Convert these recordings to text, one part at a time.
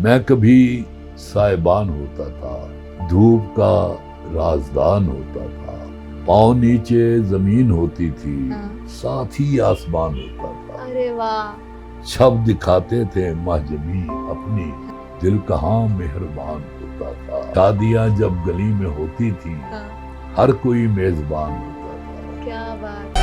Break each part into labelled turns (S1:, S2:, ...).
S1: میں کبھی سائبان ہوتا تھا، دھوپ کا رازدان ہوتا تھا، پاؤں نیچے زمین ہوتی تھی، ساتھ ہی آسمان ہوتا تھا۔
S2: ارے واہ،
S1: چھب دکھاتے تھے مہجبی اپنی، دل کہاں مہربان ہوتا تھا۔ شادیاں جب گلی میں ہوتی تھی، ہر کوئی میزبان ہوتا تھا۔
S2: کیا بات۔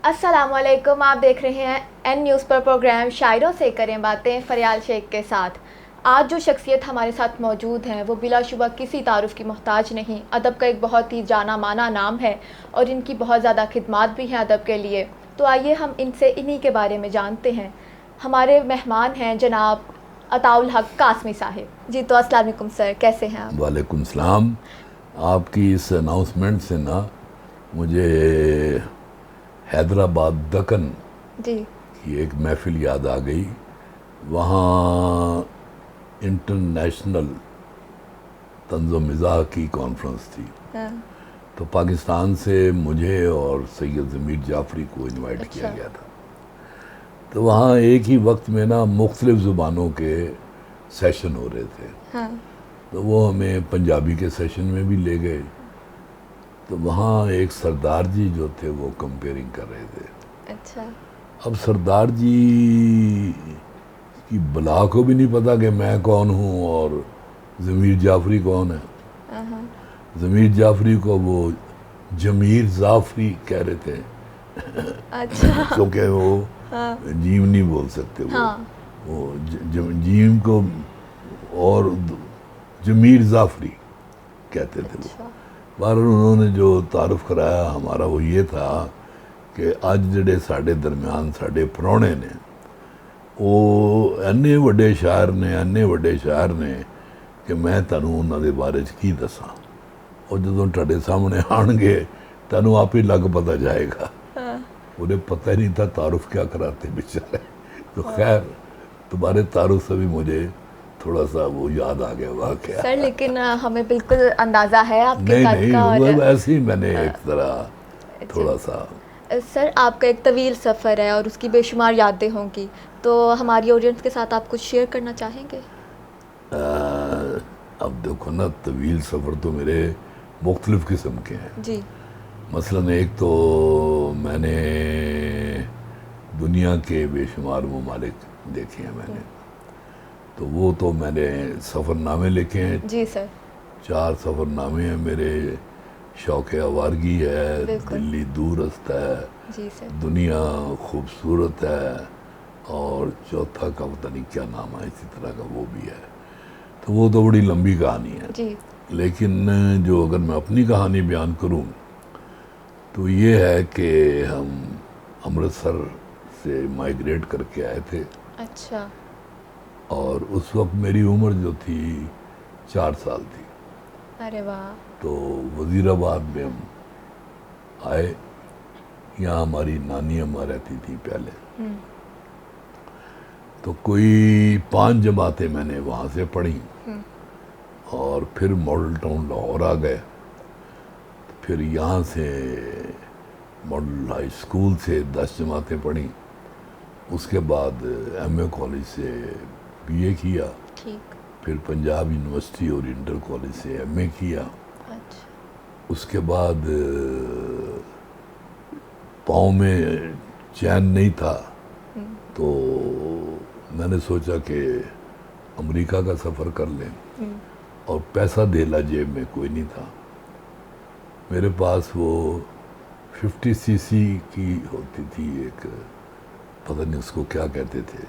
S2: السلام علیکم، آپ دیکھ رہے ہیں این نیوز پر پروگرام شاعروں سے کریں باتیں فریال شیخ کے ساتھ۔ آج جو شخصیت ہمارے ساتھ موجود ہیں وہ بلا شبہ کسی تعارف کی محتاج نہیں، ادب کا ایک بہت ہی جانا مانا نام ہے اور ان کی بہت زیادہ خدمات بھی ہیں ادب کے لیے۔ تو آئیے ہم ان سے انہی کے بارے میں جانتے ہیں۔ ہمارے مہمان ہیں جناب عطاء الحق قاسمی صاحب۔ جی تو السلام علیکم سر، کیسے ہیں آپ؟
S1: وعلیکم السلام۔ آپ کی اس اناؤنسمنٹ سے نا مجھے حیدرآباد دکن
S2: جی
S1: کی ایک محفل یاد آ گئی۔ وہاں انٹرنیشنل طنز و مزاح کی کانفرنس تھی، تو پاکستان سے مجھے اور سید ضمیر جعفری کو انوائٹ کیا گیا تھا۔ تو وہاں ایک ہی وقت میں نا مختلف زبانوں کے سیشن ہو رہے تھے، تو وہ ہمیں پنجابی کے سیشن میں بھی لے گئے۔ تو وہاں ایک سردار جی جو تھے وہ کمپیئرنگ کر رہے تھے۔
S2: اچھا،
S1: اب سردار جی کی بلا کو بھی نہیں پتا کہ میں کون ہوں اور ضمیر جعفری کون ہے۔ ضمیر جعفری کو وہ جمیر جعفری کہہ رہے تھے، کیونکہ وہ جیم نہیں بول سکتے، وہ جیم کو اور جمیر جعفری کہتے تھے وہ۔ بہرحال انہوں نے جو تعارف کرایا ہمارا وہ یہ تھا کہ اج جڑے ساڈے درمیان ساڈے پرانے نے وہ اینے وڈے شاعر نے کہ میں تانوں انہاں دے بارے کی دساں، اور جدوں تہاڈے سامنے آن گے تانوں آپ ہی لگ پتہ جائے گا۔ انہیں پتہ ہی نہیں تھا تعارف کیا کراتے بیچارے۔ تو خیر تمہارے تعارف سے بھی مجھے تھوڑا سا وہ یاد آ گیا واقعہ۔
S2: سر لیکن ہمیں بالکل اندازہ ہے آپ کے قد کا،
S1: نہیں ایسے ہی میں نے ایک طرح تھوڑا سا۔
S2: سر آپ کا ایک طویل سفر ہے اور اس کی بے شمار یادیں ہوں گی، تو ہماری آڈینس کے ساتھ آپ کچھ شیئر کرنا چاہیں گے؟
S1: اب دیکھو نا، طویل سفر تو میرے مختلف قسم کے ہیں۔
S2: جی،
S1: مثلاً ایک تو میں نے دنیا کے بے شمار ممالک دیکھے ہیں میں نے، تو وہ تو میں نے سفر نامے لکھے ہیں۔
S2: جی سر،
S1: 4 سفر نامے ہیں میرے۔ شوق آوارگی ہے، دلی دورست ہے،
S2: جی سر،
S1: دنیا خوبصورت ہے، اور چوتھا کا پتہ نہیں کیا نام ہے اسی طرح کا وہ بھی ہے۔ تو وہ تو بڑی لمبی کہانی ہے،
S2: جی،
S1: لیکن جو اگر میں اپنی کہانی بیان کروں تو یہ ہے کہ ہم امرتسر سے مائیگریٹ کر کے آئے تھے۔
S2: اچھا،
S1: اور اس وقت میری عمر جو تھی 4 سال تھی۔
S2: ارے واہ،
S1: تو وزیر آباد میں ہم آئے، یہاں ہماری نانی اماں رہتی تھی پہلے۔ تو کوئی 5 جماعتیں میں نے وہاں سے پڑھی، اور پھر ماڈل ٹاؤن لاہور آ گئے۔ پھر یہاں سے ماڈل ہائی اسکول سے 10 جماعتیں پڑھیں، اس کے بعد ایم اے کالج سے بی اے کیا، پھر پنجاب یونیورسٹی اور انٹر کالج سے ایم اے کیا۔ اس کے بعد پاؤں میں چین نہیں تھا، تو میں نے سوچا کہ امریکہ کا سفر کر لیں، اور پیسہ دھیلا جیب میں کوئی نہیں تھا میرے پاس۔ وہ 50 سی سی کی ہوتی تھی ایک، پتہ نہیں اس کو کیا کہتے تھے،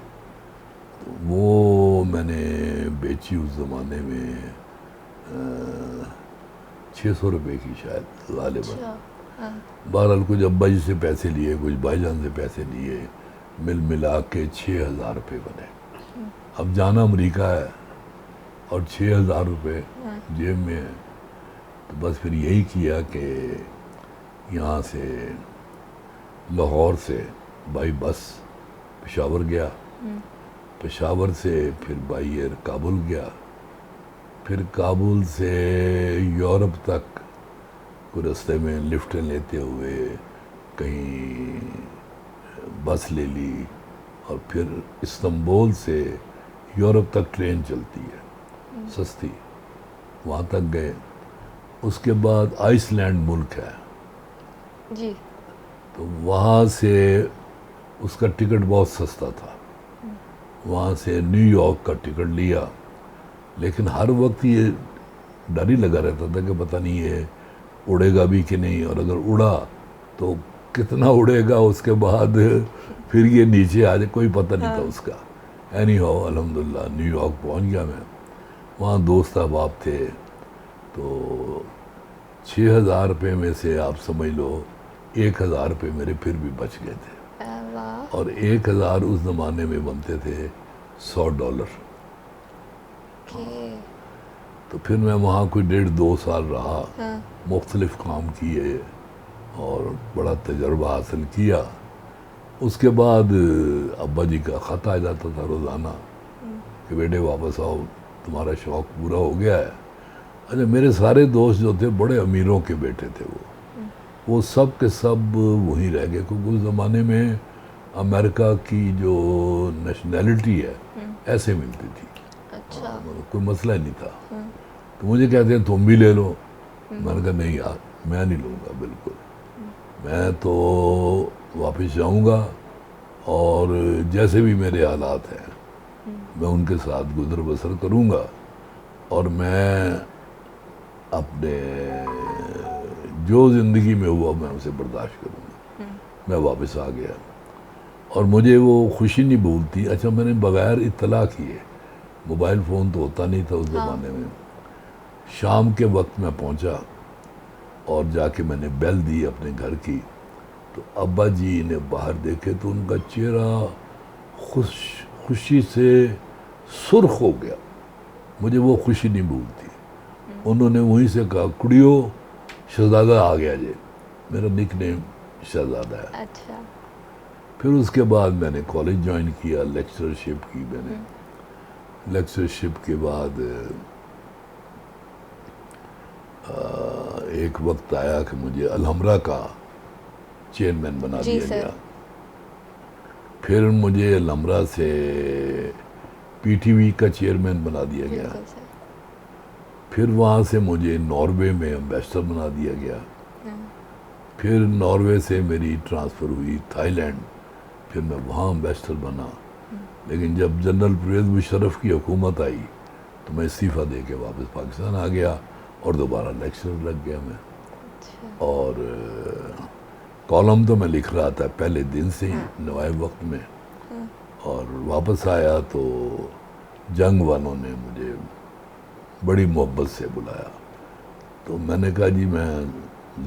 S1: تو وہ میں نے بیچی اس زمانے میں 600 روپے کی شاید غالباً۔ بہرحال کچھ ابا جی سے پیسے لیے، کچھ بھائی جان سے پیسے لیے، ملا کے 6000 روپے بنے۔ اب جانا امریکہ ہے اور 6000 روپے جیب میں ہے، تو بس پھر یہی کیا کہ یہاں سے لاہور سے بائی بس پشاور گیا، پشاور سے پھر بائی ایئر کابل گیا، پھر کابل سے یورپ تک کوئی رستے میں لفٹیں لیتے ہوئے کہیں بس لے لی، اور پھر استنبول سے یورپ تک ٹرین چلتی ہے سستی، وہاں تک گئے. اس کے بعد آئس لینڈ ملک ہے
S2: جی.
S1: تو وہاں سے اس کا ٹکٹ بہت سستا تھا، وہاں سے نیو یارک کا ٹکٹ لیا. لیکن ہر وقت یہ ڈر ہی لگا رہتا تھا کہ پتہ نہیں یہ اڑے گا بھی کہ نہیں، اور اگر اڑا تو کتنا اڑے گا، اس کے بعد پھر یہ نیچے آ جائے، کوئی پتہ نہیں تھا اس کا. اینی ہاؤ الحمدللہ نیو یارک پہنچ گیا میں. وہاں دوست احباب تھے، تو 6,000 روپے میں سے آپ سمجھ لو 1,000 روپے میرے پھر بھی بچ گئے تھے.
S2: واہ.
S1: اور 1,000 اس زمانے میں بنتے تھے $100.
S2: اوکے.
S1: تو پھر میں وہاں کوئی 1.5-2 سال رہا، مختلف کام کیے اور بڑا تجربہ حاصل کیا. اس کے بعد ابا جی کا خط آ جاتا تھا روزانہ کہ بیٹے واپس آؤ، تمہارا شوق پورا ہو گیا ہے. اچھا میرے سارے دوست جو تھے بڑے امیروں کے بیٹے تھے، وہ سب کے سب وہیں رہ گئے، کیونکہ اس زمانے میں امریکہ کی جو نیشنلٹی ہے ایسے ملتی تھی.
S2: اچھا.
S1: کوئی مسئلہ ہی نہیں تھا. تو مجھے کہتے ہیں تم بھی لے لو. میں نے کہا نہیں یار میں نہیں لوں گا، بالکل میں تو واپس جاؤں گا اور جیسے بھی میرے حالات ہیں میں ان کے ساتھ گزر بسر کروں گا، اور میں اپنے جو زندگی میں ہوا میں اسے برداشت کروں گا. میں واپس آ گیا اور مجھے وہ خوشی نہیں بھولتی. اچھا میں نے بغیر اطلاع کیے، موبائل فون تو ہوتا نہیں تھا اس زمانے میں، شام کے وقت میں پہنچا اور جا کے میں نے بیل دی اپنے گھر کی. تو ابا جی نے باہر دیکھے تو ان کا چہرہ خوشی سے سرخ ہو گیا. مجھے وہ خوشی نہیں بھولتی. انہوں نے وہیں سے کہا کڑیو شہزادہ آ گیا جی، میرا نک نیم شہزادہ ہے.
S2: اچھا.
S1: پھر اس کے بعد میں نے کالج جوائن کیا، لیکچرشپ کی میں نے. لیکچرشپ کے بعد ایک وقت آیا کہ مجھے الحمرہ کا چیئرمین بنا دیا گیا. پھر مجھے الحمرہ سے پی ٹی وی کا چیئرمین بنا دیا گیا. پھر وہاں سے مجھے ناروے میں امبیسڈر بنا دیا گیا. پھر ناروے سے میری ٹرانسفر ہوئی تھائی لینڈ، پھر میں وہاں امبیسڈر بنا. لیکن جب جنرل پرویز مشرف کی حکومت آئی تو میں استعفیٰ دے کے واپس پاکستان آ گیا اور دوبارہ لیکچرر لگ گیا میں. اور کالم تو میں لکھ رہا تھا پہلے دن سے ہی نوائب وقت میں. اور واپس آیا تو جنگ والوں نے مجھے بڑی محبت سے بلایا. تو میں نے کہا جی میں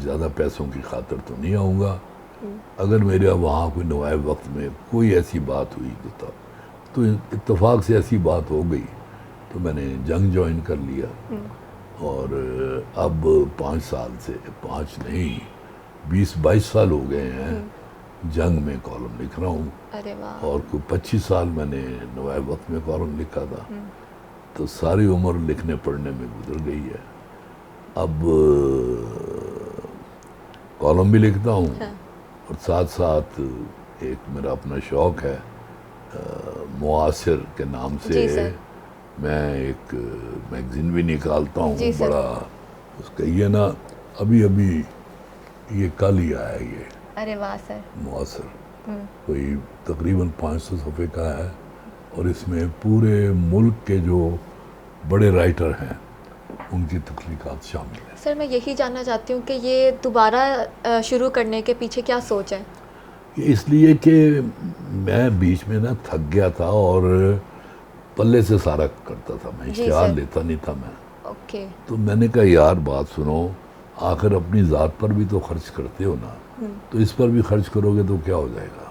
S1: زیادہ پیسوں کی خاطر تو نہیں آؤں گا، اگر میرے وہاں کوئی نوائب وقت میں کوئی ایسی بات ہوئی تو اتفاق سے ایسی بات ہو گئی تو میں نے جنگ جوائن کر لیا. اور اب 5 سال سے 5 نہیں 20-22 سال ہو گئے ہیں جنگ میں کالم لکھ رہا ہوں. اور کوئی 25 سال میں نے نوائب وقت میں کالم لکھا تھا. تو ساری عمر لکھنے پڑھنے میں گزر گئی ہے. اب کالم بھی لکھتا ہوں اور ساتھ ساتھ ایک میرا اپنا شوق ہے معاصر کے نام سے میں ایک میگزین بھی نکالتا ہوں. بڑا اس کا یہ نا ابھی یہ کل ہی آیا یہ.
S2: ارے واہ سر.
S1: معاصر کوئی تقریباً 500 صفحے کا ہے اور اس میں پورے ملک کے جو بڑے رائٹر ہیں ان کی تخلیقات شامل ہیں.
S2: سر میں یہی جاننا چاہتی ہوں کہ یہ دوبارہ شروع کرنے کے پیچھے کیا سوچ ہے؟
S1: اس لیے کہ میں بیچ میں نا تھک گیا تھا اور پلے سے سارا کرتا تھا، میں اشتہار لیتا نہیں تھا میں.
S2: اوکے.
S1: تو میں نے کہا یار بات سنو، آخر اپنی ذات پر بھی تو خرچ کرتے ہو نا، تو اس پر بھی خرچ کرو گے تو کیا ہو جائے گا،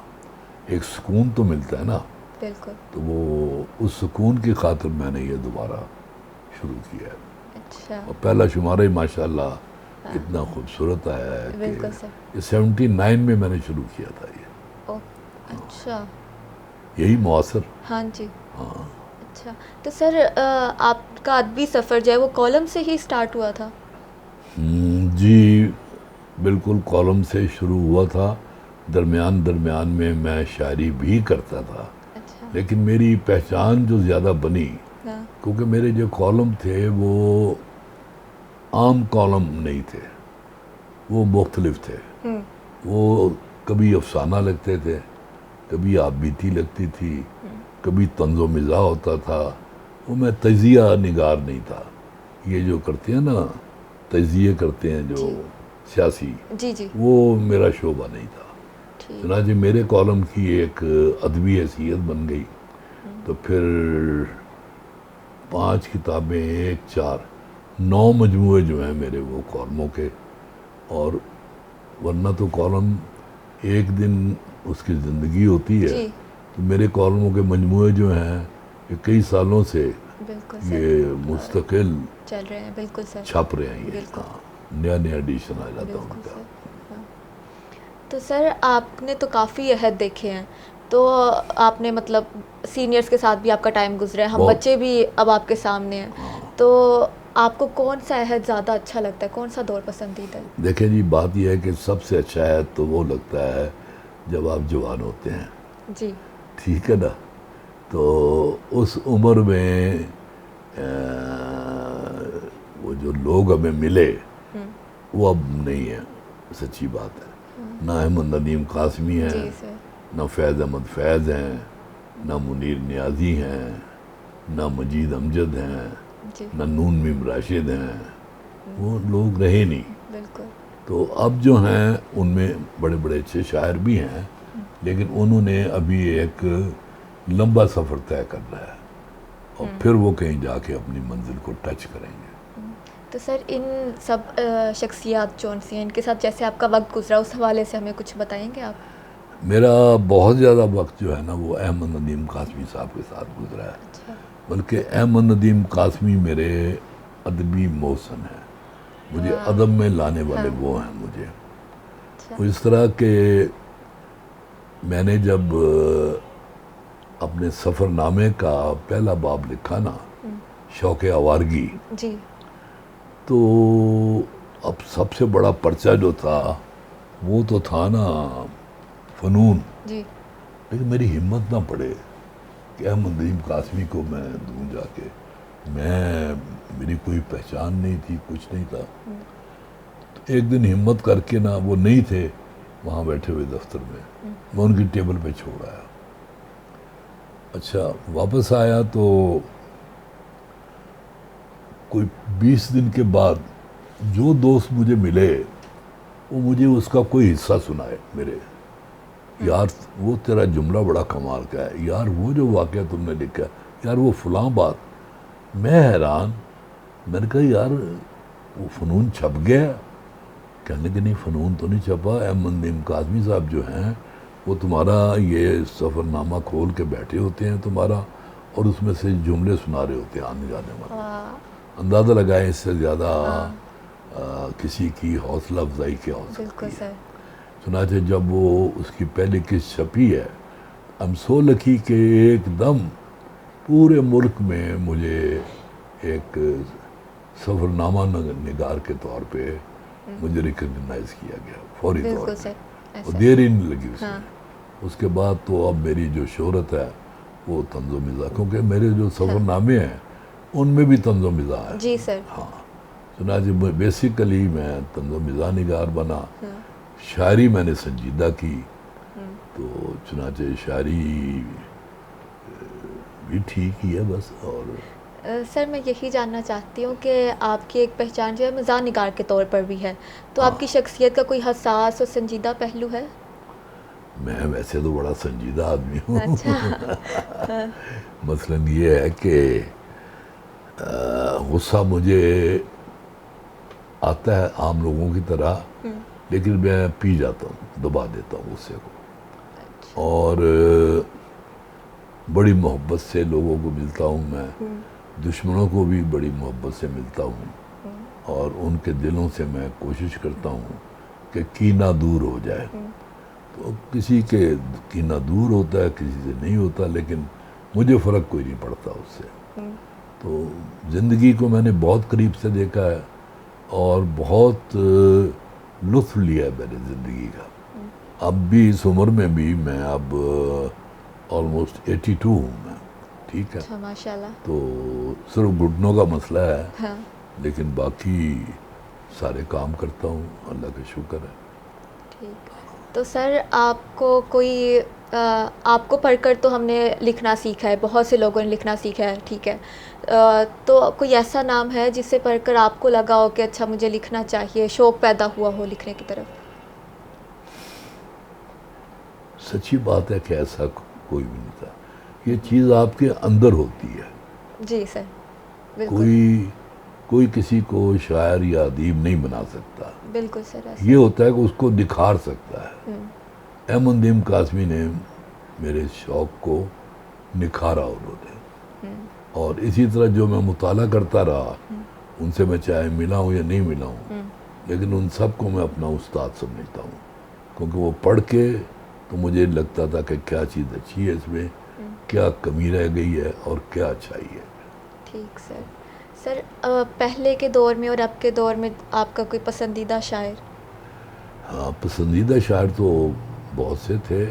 S1: ایک سکون تو ملتا ہے نا.
S2: بالکل.
S1: تو وہ اس سکون کی خاطر میں نے یہ دوبارہ شروع کیا ہے.
S2: اچھا.
S1: اور پہلا شمارہ ہی ماشاءاللہ اتنا خوبصورت آیا ہے
S2: بالکل
S1: کہ
S2: سر.
S1: یہ 79 میں میں نے شروع کیا تھا یہ.
S2: اچھا.
S1: یہی معاصر.
S2: ہاں جی.
S1: ہاں.
S2: اچھا تو سر آپ کا ادبی سفر جو ہے وہ کالم سے ہی سٹارٹ ہوا تھا؟
S1: جی بالکل کالم سے شروع ہوا تھا. درمیان میں میں شاعری بھی کرتا تھا لیکن میری پہچان جو زیادہ بنی
S2: ہاں
S1: کیونکہ میرے جو کالم تھے وہ عام کالم نہیں تھے، وہ مختلف تھے.
S2: ہوں
S1: وہ کبھی افسانہ لگتے تھے، کبھی آپ بیتی لگتی تھی، کبھی طنز و مزاح ہوتا تھا. وہ میں تجزیہ نگار نہیں تھا. یہ جو کرتے ہیں نا تجزیے کرتے ہیں جو
S2: جی
S1: سیاسی،
S2: جی جی
S1: وہ میرا شعبہ نہیں تھا.
S2: ٹھیک
S1: چنانچہ میرے کالم کی ایک ادبی حیثیت بن گئی. تو پھر 5 کتابیں، 1 4 9 مجموعے جو ہیں میرے وہ کالموں کے. اور ورنہ تو کالم ایک دن اس کی زندگی ہوتی ہے،
S2: جی
S1: تو میرے کالموں کے مجموعے جو ہیں یہ کئی سالوں سے
S2: بالکل سر
S1: یہ مستقل
S2: چل رہے ہیں. بالکل سر
S1: چھپ رہے ہیں. یہ
S2: بالکل.
S1: ہاں، نیا نیا ایڈیشن آ جاتا ان
S2: بالکل
S1: کا.
S2: سر. ہاں. تو سر آپ نے تو کافی عہد دیکھے ہیں، تو آپ نے مطلب سینئرز کے ساتھ بھی آپ کا ٹائم گزرا ہے، ہم
S1: بہت.
S2: بچے بھی اب آپ کے سامنے ہیں.
S1: ہاں
S2: تو آپ کو کون سا عہد زیادہ اچھا لگتا ہے، کون سا دور پسندیدہ ہے؟
S1: دیکھیں جی، بات یہ ہے کہ سب سے اچھا ہے تو وہ لگتا ہے جب آپ جوان ہوتے ہیں.
S2: جی
S1: ٹھیک ہے نا. تو اس عمر میں وہ جو لوگ ہمیں ملے
S2: ہوں
S1: وہ اب نہیں ہے. سچی بات ہے. نہ احمد ندیم قاسمی ہیں،
S2: جی سر.
S1: نہ فیض احمد فیض ہیں، نہ منیر نیازی ہیں، نہ مجید امجد ہیں،
S2: جی
S1: نہ نون میم راشد ہیں. وہ لوگ رہے نہیں.
S2: بالکل.
S1: تو اب جو ہیں ان میں بڑے بڑے اچھے شاعر بھی ہیں، لیکن انہوں نے ابھی ایک لمبا سفر طے کرنا ہے اور پھر وہ کہیں جا کے اپنی منزل کو ٹچ کریں گے.
S2: تو سر ان سب شخصیات جو ہیں ان کے ساتھ جیسے آپ کا وقت گزرا، اس حوالے سے ہمیں کچھ بتائیں گے آپ؟
S1: میرا بہت زیادہ وقت جو ہے نا وہ احمد ندیم قاسمی صاحب کے ساتھ گزرا ہے.
S2: اچھا.
S1: بلکہ احمد ندیم قاسمی میرے ادبی محسن ہیں. مجھے ادب میں لانے والے وہ ہیں. مجھے
S2: اچھا.
S1: وہ اس طرح کہ میں نے جب اپنے سفر نامے کا پہلا باب لکھا نا، شوق آوارگی،
S2: جی
S1: تو اب سب سے بڑا پرچہ جو تھا وہ تو تھا نا فنون.
S2: جی
S1: لیکن میری ہمت نہ پڑے کہ احمد ندیم قاسمی کو میں دوں جا کے. میری کوئی پہچان نہیں تھی، کچھ نہیں تھا. تو ایک دن ہمت کر کے نا، وہ نہیں تھے وہاں بیٹھے ہوئے دفتر میں ان کی ٹیبل پہ چھوڑ آیا. اچھا واپس آیا تو کوئی 20 دن کے بعد جو دوست مجھے ملے وہ مجھے اس کا کوئی حصہ سنائے. میرے یار وہ تیرا جملہ بڑا کمال کا ہے یار، وہ جو واقعہ تم نے لکھا یار وہ فلاں بات. میں حیران، میں نے کہا یار وہ فنون چھپ گیا؟ کہنے کہ نہیں فنون تو نہیں چھپا. احمد ندیم قاسمی صاحب جو ہیں وہ تمہارا یہ سفر نامہ کھول کے بیٹھے ہوتے ہیں تمہارا، اور اس میں سے جملے سنا رہے ہوتے ہیں آنے جانے والے. اندازہ لگائیں اس سے زیادہ کسی کی حوصلہ افزائی کیا ہو
S2: بالکل
S1: سکتی ہے.
S2: سر.
S1: چنانچہ جب وہ اس کی پہلی قسط چھپی ہے، I'm so lucky کہ ایک دم پورے ملک میں مجھے ایک سفر نامہ نگار کے طور پہ مجھے ریکگنائز کیا گیا فوری طور
S2: بالکل
S1: پہ.
S2: سر.
S1: اور دیر ہی نہیں لگی اس
S2: ہاں.
S1: میں. اس کے بعد تو اب میری جو شہرت ہے وہ طنز و مزاح، کیونکہ میرے جو سفر نامے ہیں ان میں بھی طنز و مزاح ہے.
S2: جی سر.
S1: ہاں. چنانچہ بیسیکلی میں طنز و مزاح نگار بنا. شاعری میں نے سنجیدہ کی، تو چنانچہ شاعری بھی ٹھیک ہی ہے بس. اور
S2: سر میں یہی جاننا چاہتی ہوں کہ آپ کی ایک پہچان جو ہے مزاح نگار کے طور پر بھی ہے، تو آپ کی شخصیت کا کوئی حساس اور سنجیدہ پہلو ہے؟
S1: میں ویسے تو بڑا سنجیدہ آدمی ہوں.
S2: اچھا.
S1: مثلاً یہ ہے کہ غصہ مجھے آتا ہے عام لوگوں کی طرح، لیکن میں پی جاتا ہوں، دبا دیتا ہوں غصے کو. اور بڑی محبت سے لوگوں کو ملتا ہوں میں، دشمنوں کو بھی بڑی محبت سے ملتا ہوں، اور ان کے دلوں سے میں کوشش کرتا ہوں کہ کینہ دور ہو جائے. تو کسی کے کینہ دور ہوتا ہے، کسی سے نہیں ہوتا، لیکن مجھے فرق کوئی نہیں پڑتا اس سے. تو زندگی کو میں نے بہت قریب سے دیکھا ہے اور بہت لطف لیا ہے میں نے زندگی کا. اب بھی اس عمر میں بھی میں اب آلموسٹ 82 ہوں میں، ٹھیک ہے.
S2: اچھا ماشاء اللہ.
S1: تو صرف گھٹنوں کا مسئلہ ہے،
S2: ہاں
S1: لیکن باقی سارے کام کرتا ہوں، اللہ کا شکر ہے.
S2: ٹھیک. تو سر آپ کو کوئی آپ کو پڑھ کر تو ہم نے لکھنا سیکھا ہے، بہت سے لوگوں نے لکھنا سیکھا ہے، ٹھیک ہے. تو کوئی ایسا نام ہے جسے پڑھ کر آپ کو لگا ہو کہ اچھا مجھے لکھنا چاہیے، شوق پیدا ہوا ہو لکھنے کی طرف؟
S1: سچی بات ہے کہ ایسا کوئی بھی نہیں تھا. یہ چیز آپ کے اندر ہوتی ہے.
S2: جی سر بالکل.
S1: کوئی کسی کو شاعر یا ادیب نہیں بنا سکتا.
S2: بالکل سر.
S1: یہ ہوتا ہے کہ اس کو نکھار سکتا ہے. احمد نعیم قاسمی نے میرے شوق کو نکھارا انہوں نے، اور اسی طرح جو میں مطالعہ کرتا رہا، ان سے میں چاہے ملا ہوں یا نہیں ملا ہوں، لیکن ان سب کو میں اپنا استاد سمجھتا ہوں، کیونکہ وہ پڑھ کے تو مجھے لگتا تھا کہ کیا چیز اچھی ہے اس میں، کیا کمی رہ گئی ہے اور کیا اچھائی ہے.
S2: ٹھیک سر. سر پہلے کے دور میں اور اب کے دور میں آپ کا کوئی پسندیدہ شاعر؟
S1: ہاں، پسندیدہ شاعر تو بہت سے تھے،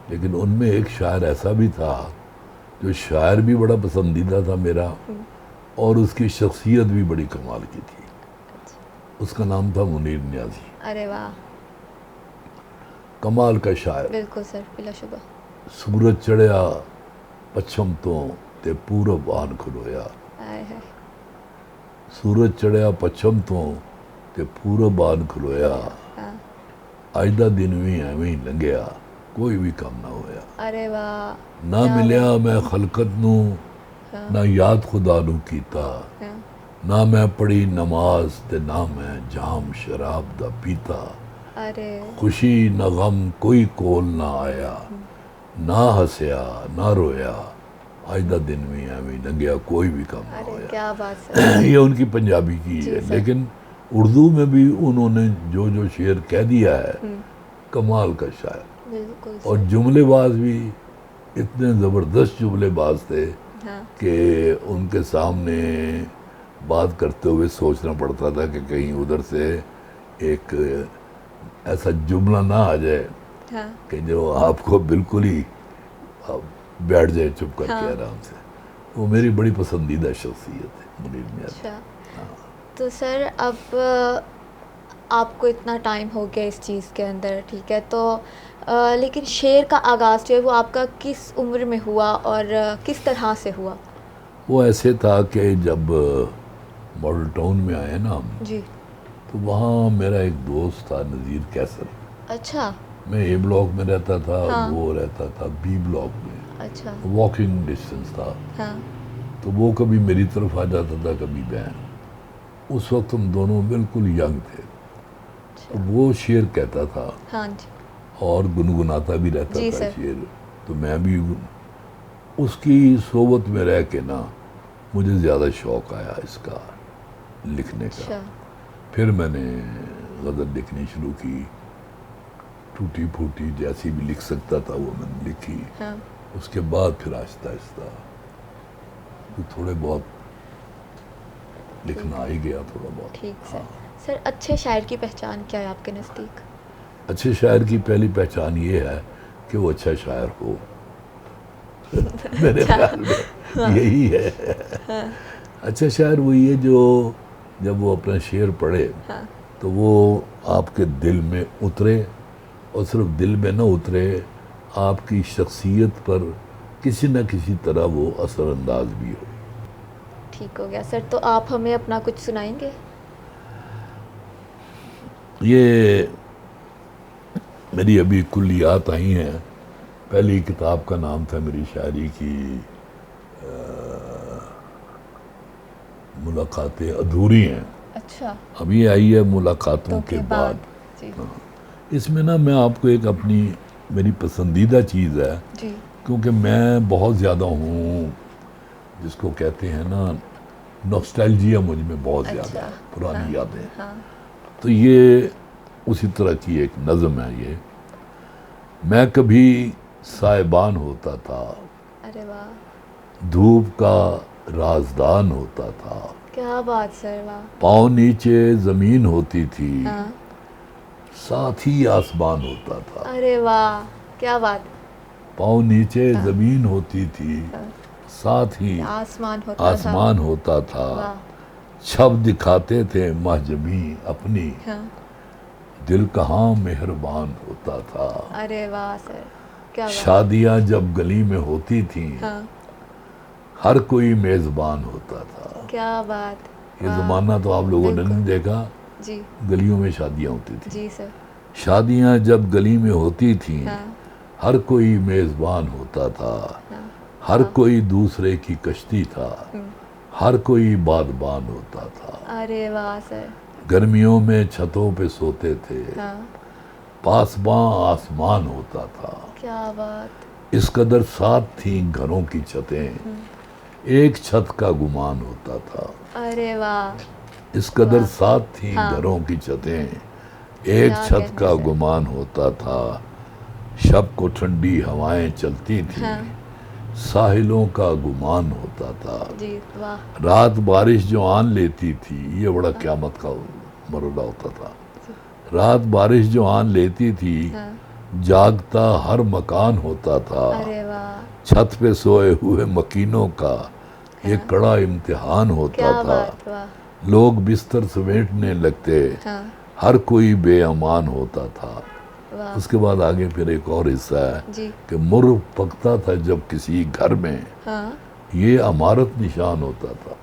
S1: لیکن ان میں ایک شاعر ایسا بھی تھا جو شاعر بھی بڑا پسندیدہ تھا میرا، اور اس کی شخصیت بھی بڑی کمال کی تھی. اس کا نام تھا منیر نیازی.
S2: ارے واہ.
S1: کمال کا شاعر.
S2: بالکل سر بلا شبہ.
S1: سورج چڑھیا پچھم تو تے پورب آن کھلویا. سورج چڑھیا پچھم تو تے پورب آن کھلویا، اج دا دن بھی ایویں ہی لنگیا، کوئی بھی کم نہ ہویا.
S2: ارے واہ.
S1: نہ ملیا میں خلقت نو، نہ یاد خدا نو کیتا، نہ میں پڑھی نماز تے نہ میں جام شراب دا پیتا. خوشی نہ غم کوئی کول نہ آیا، نہ ہسیا نہ رویا، آج دا دن بھی ایویں لنگیا، کوئی بھی کام نہ ہویا.
S2: کیا بات ہے.
S1: یہ ان کی پنجابی کی ہے، لیکن اردو میں بھی انہوں نے جو شعر کہہ دیا ہے، کمال کا شاعر. اور جملے باز بھی اتنے زبردست جملے باز تھے کہ ان کے سامنے بات کرتے ہوئے سوچنا پڑتا تھا کہ کہیں ادھر سے ایک ایسا جملہ نہ آ جائے کہ جو آپ کو بالکل ہی بیٹھ جائے چپ کر کے آرام سے. وہ میری بڑی پسندیدہ شخصیت ہے منیر نیازی.
S2: تو سر اب آپ کو اتنا ٹائم ہو گیا اس چیز کے اندر، ٹھیک ہے، تو لیکن شعر کا آغاز جو ہے وہ آپ کا کس عمر میں ہوا اور کس طرح سے ہوا؟
S1: وہ ایسے تھا کہ جب ماڈل ٹاؤن میں آئے نا ہم،
S2: جی،
S1: تو وہاں میرا ایک دوست تھا نذیر کیسر.
S2: اچھا.
S1: میں اے بلاک میں رہتا تھا، وہ رہتا تھا بی بلاک میں.
S2: اچھا.
S1: واکنگ ڈسٹنس تھا. تو وہ کبھی میری طرف آ جاتا تھا، کبھی بہن. اس وقت ہم دونوں بالکل ینگ تھے. تو وہ شعر کہتا تھا اور گنگناتا بھی رہتا تھا شعر. تو میں بھی اس کی صحبت میں رہ کے نا مجھے زیادہ شوق آیا اس کا لکھنے کا. پھر میں نے غزل لکھنی شروع کی، ٹوٹی پھوٹی جیسی بھی لکھ سکتا تھا وہ میں نے لکھی. اس کے بعد پھر آہستہ آہستہ تھوڑے بہت لکھنا آ ہی گیا، تھوڑا بہت.
S2: ٹھیک سر. سر اچھے شاعر کی پہچان کیا ہے آپ کے نزدیک؟
S1: اچھے شاعر کی پہلی پہچان یہ ہے کہ وہ اچھا شاعر ہو. میرے خیال میں یہی ہے. اچھا شاعر وہی ہے جو جب وہ اپنا شعر پڑھے تو وہ آپ کے دل میں اترے، اور صرف دل میں نہ اترے، آپ کی شخصیت پر کسی نہ کسی طرح وہ اثر انداز بھی ہو.
S2: ٹھیک ہو گیا سر. تو آپ ہمیں اپنا کچھ سنائیں گے؟
S1: یہ میری ابھی کلیات آئی ہیں. پہلی کتاب کا نام تھا میری شاعری کی ملاقاتیں ادھوری ہیں.
S2: اچھا.
S1: ابھی آئی ہے ملاقاتوں کے بعد. اس میں نا میں آپ کو ایک اپنی میری پسندیدہ چیز ہے، کیونکہ میں بہت زیادہ ہوں جس کو کہتے ہیں نا نوسٹیلجیا، مجھ میں بہت زیادہ ہے، پرانی یادیں. تو یہ اسی طرح کی ایک نظم ہے. یہ میں کبھی سائبان ہوتا تھا، دھوپ کا رازدان ہوتا تھا.
S2: کیا بات سر. واہ.
S1: پاؤں نیچے زمین ہوتی تھی، ساتھ ہی آسمان ہوتا تھا.
S2: ارے واہ کیا بات.
S1: پاؤں نیچے زمین ہوتی تھی، ساتھ ہی آسمان ہوتا تھا، چھب دکھاتے تھے محجبی اپنی، دل کہاں مہربان ہوتا تھا۔
S2: ارے واہ سر، کیا بات،
S1: شادیاں جب گلی میں ہوتی تھیں، ہر کوئی میزبان ہوتا تھا۔
S2: کیا بات،
S1: یہ زمانہ تو آپ لوگوں نے نہیں دیکھا،
S2: جی
S1: گلیوں میں شادیاں ہوتی تھیں۔
S2: جی سر،
S1: شادیاں جب گلی میں ہوتی تھیں، ہر کوئی میزبان ہوتا تھا، ہر کوئی دوسرے کی کشتی تھا، ہر کوئی بادبان ہوتا تھا۔
S2: ارے واہ سر،
S1: گرمیوں میں چھتوں پہ سوتے تھے، پاسباں آسمان ہوتا تھا۔
S2: کیا بات،
S1: اس قدر ساتھ تھیں گھروں کی چھتیں، ایک چھت کا گمان ہوتا تھا۔
S2: ارے واہ،
S1: اس قدر ساتھ تھیں گھروں کی چھتیں، ایک چھت کا گمان ہوتا تھا۔ شب کو ٹھنڈی ہوائیں چلتی تھیں، ساحلوں کا گمان ہوتا تھا۔
S2: جی واہ،
S1: رات بارش جو آن لیتی تھی، یہ بڑا قیامت کا مرحلہ ہوتا تھا۔ رات بارش جو آن لیتی تھی، جاگتا ہر مکان ہوتا تھا۔
S2: ارے واہ،
S1: چھت پہ سوئے ہوئے مکینوں کا یہ کڑا امتحان ہوتا تھا۔ لوگ بستر سمیٹنے لگتے، ہر کوئی بے امان ہوتا تھا۔ اس کے بعد آگے پھر ایک اور حصہ ہے کہ مرغ پکتا تھا جب کسی گھر میں، یہ امارت نشان ہوتا تھا۔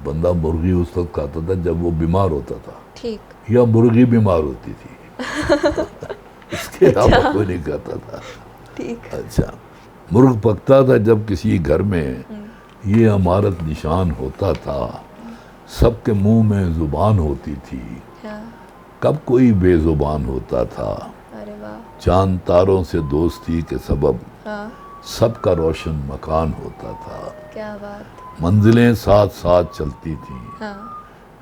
S1: بندہ مرغی اس وقت کھاتا تھا جب وہ بیمار ہوتا تھا، یا مرغی بیمار ہوتی تھی، اس کے علاوہ کوئی نہیں کھاتا تھا۔ اچھا، مرغ پکتا تھا جب کسی گھر میں، یہ امارت نشان ہوتا تھا۔ سب کے منہ میں زبان ہوتی تھی، کب کوئی بے زبان ہوتا تھا۔ چاند تاروں سے دوستی کے سبب سب کا روشن مکان ہوتا تھا۔
S2: کیا بات،
S1: منزلیں ساتھ ساتھ چلتی تھیں،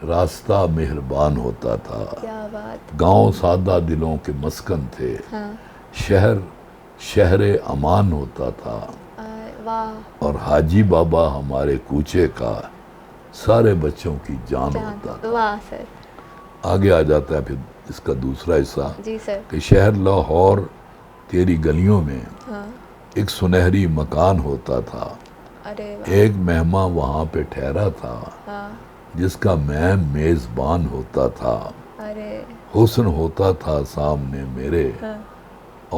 S1: راستہ مہربان ہوتا تھا۔
S2: کیا بات،
S1: گاؤں سادہ دلوں کے مسکن تھے، شہر شہر امان ہوتا تھا۔
S2: واہ،
S1: اور حاجی بابا ہمارے کوچے کا سارے بچوں کی جان ہوتا تھا۔
S2: واہ سر،
S1: آگے آ جاتا ہے پھر اس کا دوسرا حصہ
S2: جی سر،
S1: کہ شہر لاہور تیری گلیوں میں ایک سنہری مکان ہوتا تھا۔ ایک مہمان وہاں پہ ٹھہرا تھا، جس کا میں میزبان ہوتا تھا۔ حسن ہوتا تھا سامنے میرے،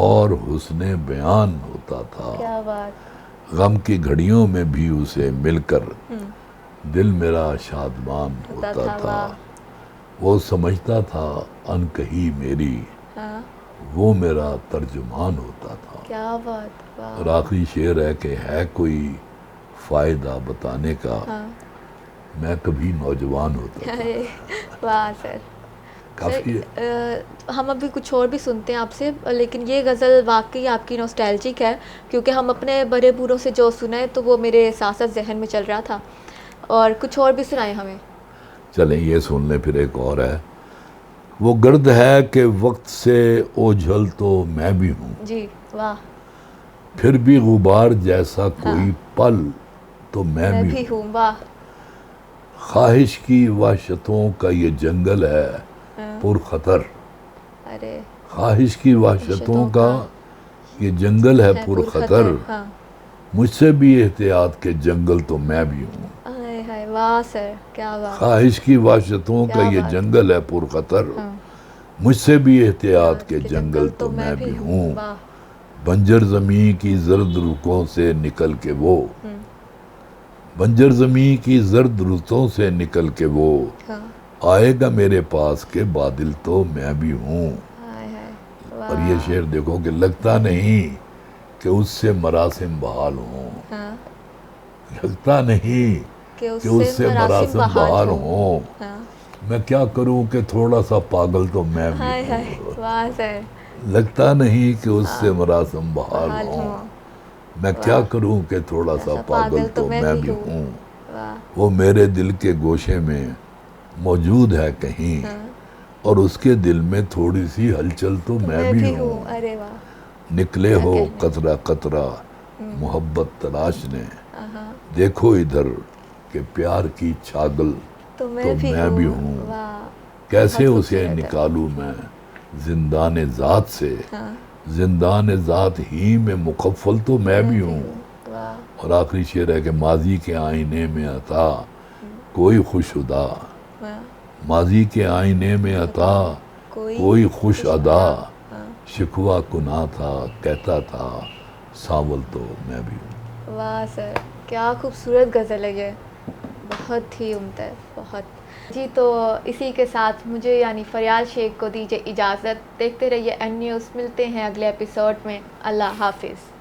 S1: اور حسن بیان ہوتا تھا۔
S2: کیا بات،
S1: غم کی گھڑیوں میں بھی اسے مل کر دل میرا شادمان ہوتا تھا۔ وہ سمجھتا تھا ان کہی میری، وہ میرا ترجمان ہوتا تھا۔
S2: کیا بات،
S1: اور آخری شعر ہے کہ ہے کوئی فائدہ بتانے کا، میں کبھی نوجوان ہوتا تھا۔
S2: واہ سر،
S1: کافی
S2: ہم ابھی کچھ اور بھی سنتے ہیں آپ سے، لیکن یہ غزل واقعی آپ کی نوسٹیلجک ہے، کیونکہ ہم اپنے بڑے بوڑھوں سے جو سنیں تو وہ میرے ساتھ ساتھ ذہن میں چل رہا تھا، اور کچھ اور بھی سنائیں ہمیں۔
S1: چلیں یہ سن لیں۔ پھر ایک اور ہے، وہ گرد ہے کہ وقت سے اوجھل تو میں بھی ہوں،
S2: جی واہ،
S1: پھر بھی غبار جیسا کوئی پل تو میں بھی ہوں۔
S2: واہ،
S1: خواہش کی وحشتوں کا یہ جنگل ہے پر خطر، خواہش کی وحشتوں کا یہ جنگل ہے پر خطر، مجھ سے بھی احتیاط کے جنگل تو میں بھی ہوں۔
S2: واہ سر، کیا بات،
S1: خواہش کی وحشتوں کا یہ جنگل ہے پر خطر، مجھ سے بھی احتیاط کے جنگل تو میں بھی ہوں۔ بنجر زمین کی زرد رکوں سے نکل کے وہ، بنجر زمین کی زرد رتوں سے نکل کے وہ آئے گا میرے پاس کے بادل تو میں بھی ہوں۔ اور یہ شعر دیکھو کہ لگتا نہیں کہ اس سے مراسم بحال ہوں، لگتا نہیں کہ اس سے مراسم بحال ہوں، میں کیا کروں کہ تھوڑا سا پاگل تو میں بھی ہوں، لگتا نہیں کہ اس سے مراسم بحال ہوں، میں کیا کروں کہ تھوڑا سا پاگل تو میں بھی ہوں۔ وہ میرے دل کے گوشے میں موجود ہے کہیں، اور اس کے دل میں تھوڑی سی ہلچل تو میں بھی ہوں۔ نکلے ہو قطرہ قطرہ محبت تلاشنے، دیکھو ادھر کہ پیار کی چھاگل تو میں بھی ہوں، کیسے اسے نکالوں میں زندان ذات سے، زندان ذات ہی میں مکفل تو میں بھی ہوں.
S2: واہ
S1: اور آخری شعر ہے کہ ماضی کے آئینے میں عطا کوئی خوش ادا،
S2: واہ
S1: ماضی کے آئینے میں عطا کوئی خوش ادا، شکوہ کنا تھا کہتا تھا ساول تو میں بھی ہوں.
S2: واہ سر، کیا خوبصورت غزل ہے یہ، بہت ہی عمدہ ہے، بہت. جی تو اسی کے ساتھ مجھے یعنی فریال شیخ کو دیجیے اجازت. دیکھتے رہیے این نیوز، ملتے ہیں اگلے ایپیسوڈ میں. اللہ حافظ.